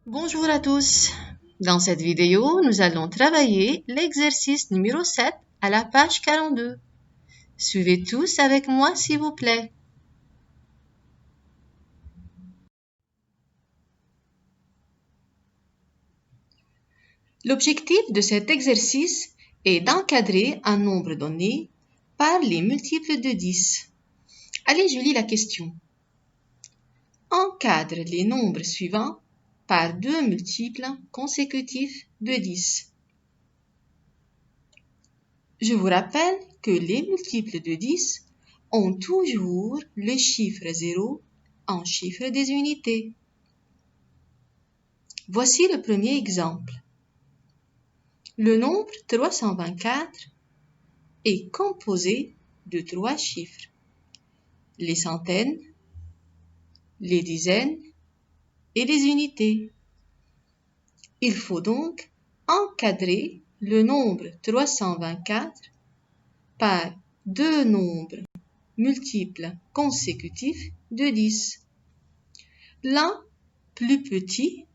Bonjour à tous. Dans cette vidéo, nous allons travailler l'exercice numéro 7 à la page 42. Suivez tous avec moi s'il vous plaît. L'objectif de cet exercice est d'encadrer un nombre donné par les multiples de 10. Allez, je lis la question. Encadre les nombres suivants par deux multiples consécutifs de 10. Je vous rappelle que les multiples de 10 ont toujours le chiffre 0 en chiffre des unités. Voici le premier exemple. Le nombre 324 est composé de trois chiffres, les centaines, les dizaines et les unités. Il faut donc encadrer le nombre 324 par deux nombres multiples consécutifs de 10. L'un plus petit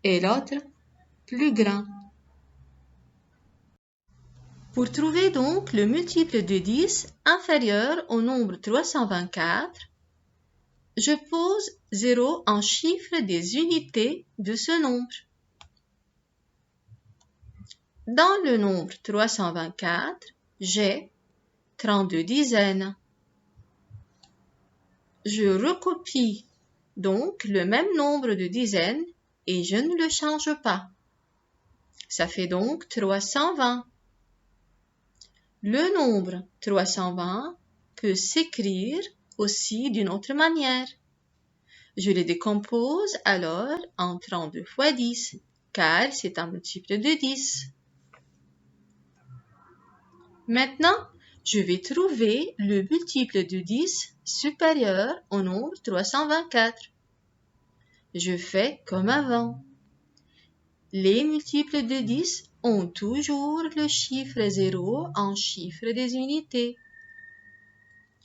et l'autre plus grand. Pour trouver donc le multiple de 10 inférieur au nombre 324, je pose 0 en chiffre des unités de ce nombre. Dans le nombre 324, j'ai 32 dizaines. Je recopie donc le même nombre de dizaines et je ne le change pas. Ça fait donc 320. Le nombre 320 peut s'écrire aussi d'une autre manière. Je le décompose alors en 32 fois 10, car c'est un multiple de 10. Maintenant, je vais trouver le multiple de 10 supérieur au nombre 324. Je fais comme avant. Les multiples de 10 ont toujours le chiffre 0 en chiffre des unités.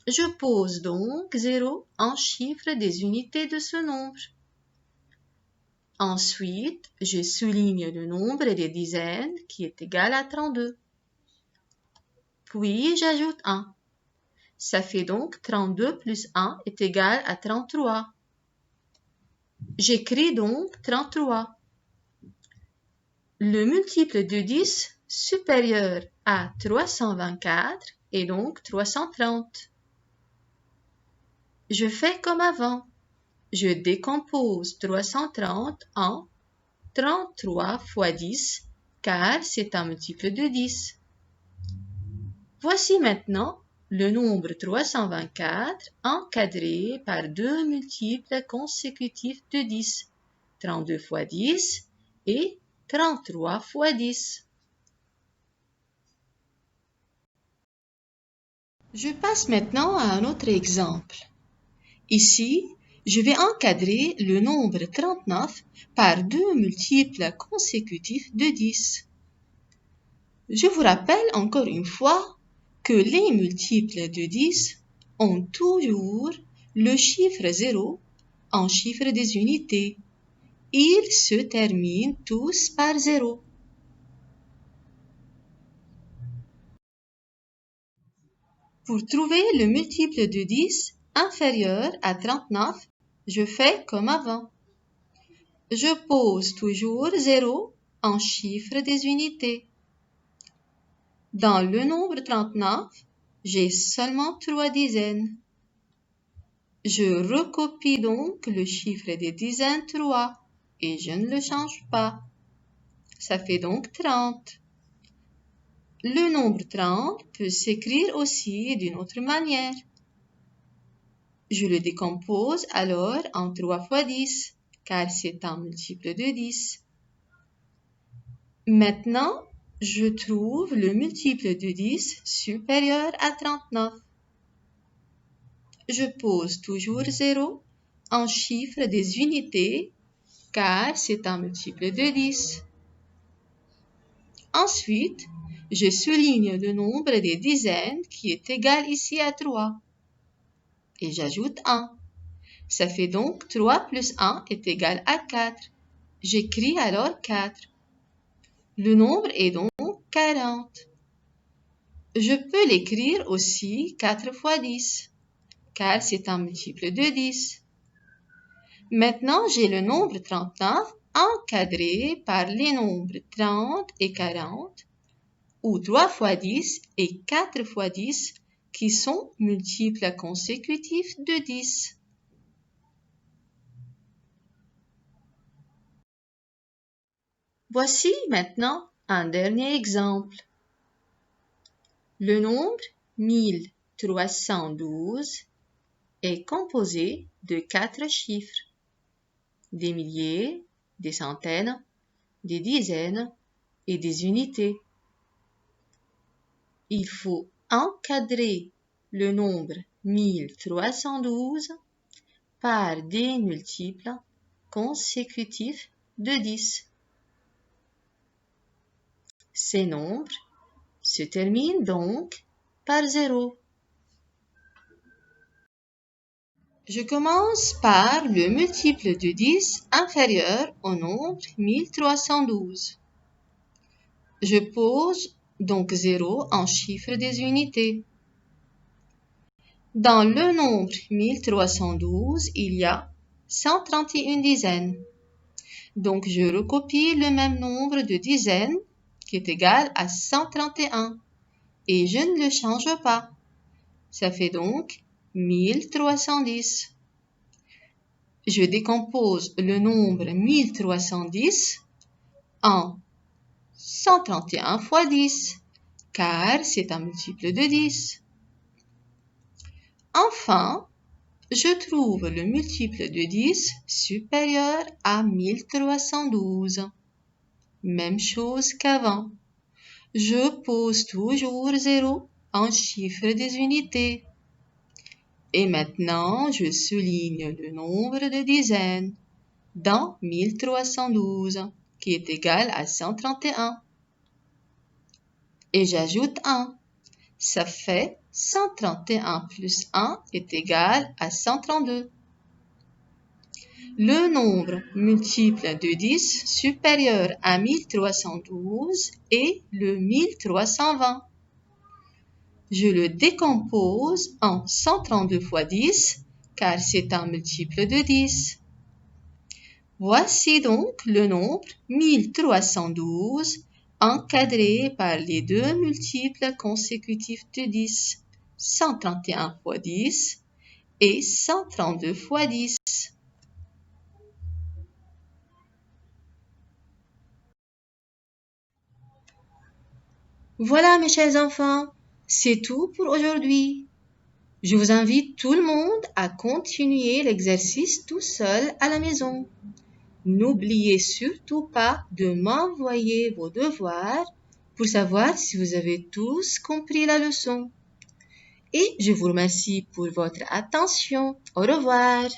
Je pose donc 0 en chiffre des unités de ce nombre. Ensuite, je souligne le nombre des dizaines qui est égal à 32. Puis, j'ajoute 1. Ça fait donc 32 plus 1 est égal à 33. J'écris donc 33. Le multiple de 10 supérieur à 324 est donc 330. Je fais comme avant. Je décompose 330 en 33 fois 10, car c'est un multiple de 10. Voici maintenant le nombre 324 encadré par deux multiples consécutifs de 10, 32 fois 10 et 33 fois 10. Je passe maintenant à un autre exemple. Ici, je vais encadrer le nombre 39 par deux multiples consécutifs de 10. Je vous rappelle encore une fois que les multiples de 10 ont toujours le chiffre 0 en chiffre des unités. Ils se terminent tous par 0. Pour trouver le multiple de 10 inférieur à 39, je fais comme avant. Je pose toujours 0 en chiffre des unités. Dans le nombre 39, j'ai seulement 3 dizaines. Je recopie donc le chiffre des dizaines 3 et je ne le change pas. Ça fait donc 30. Le nombre 30 peut s'écrire aussi d'une autre manière. Je le décompose alors en 3 fois 10, car c'est un multiple de 10. Maintenant, je trouve le multiple de 10 supérieur à 39. Je pose toujours 0 en chiffre des unités, car c'est un multiple de 10. Ensuite, je souligne le nombre des dizaines qui est égal ici à 3. Et j'ajoute 1. Ça fait donc 3 plus 1 est égal à 4. J'écris alors 4. Le nombre est donc 40. Je peux l'écrire aussi 4 fois 10, car c'est un multiple de 10. Maintenant, j'ai le nombre 39 encadré par les nombres 30 et 40, ou 3 fois 10 et 4 fois 10, qui sont multiples consécutifs de 10. Voici maintenant un dernier exemple. Le nombre 1312 est composé de 4 chiffres, des milliers, des centaines, des dizaines et des unités. Il faut encadrer le nombre 1312 par des multiples consécutifs de 10. Ces nombres se terminent donc par 0. Je commence par le multiple de 10 inférieur au nombre 1312. Je pose donc 0 en chiffre des unités. Dans le nombre 1312, il y a 131 dizaines. Donc je recopie le même nombre de dizaines qui est égal à 131 et je ne le change pas. Ça fait donc 1310. Je décompose le nombre 1310 en 131 fois 10, car c'est un multiple de 10. Enfin, je trouve le multiple de 10 supérieur à 1312. Même chose qu'avant. Je pose toujours 0 en chiffre des unités. Et maintenant, je souligne le nombre de dizaines dans 1312, qui est égal à 131. Et j'ajoute 1. Ça fait 131 plus 1 est égal à 132. Le nombre multiple de 10 supérieur à 1312 est le 1320. Je le décompose en 132 fois 10, car c'est un multiple de 10. Voici donc le nombre 1312 encadré par les deux multiples consécutifs de 10, 131 fois 10 et 132 fois 10. Voilà mes chers enfants, c'est tout pour aujourd'hui. Je vous invite tout le monde à continuer l'exercice tout seul à la maison. N'oubliez surtout pas de m'envoyer vos devoirs pour savoir si vous avez tous compris la leçon. Et je vous remercie pour votre attention. Au revoir.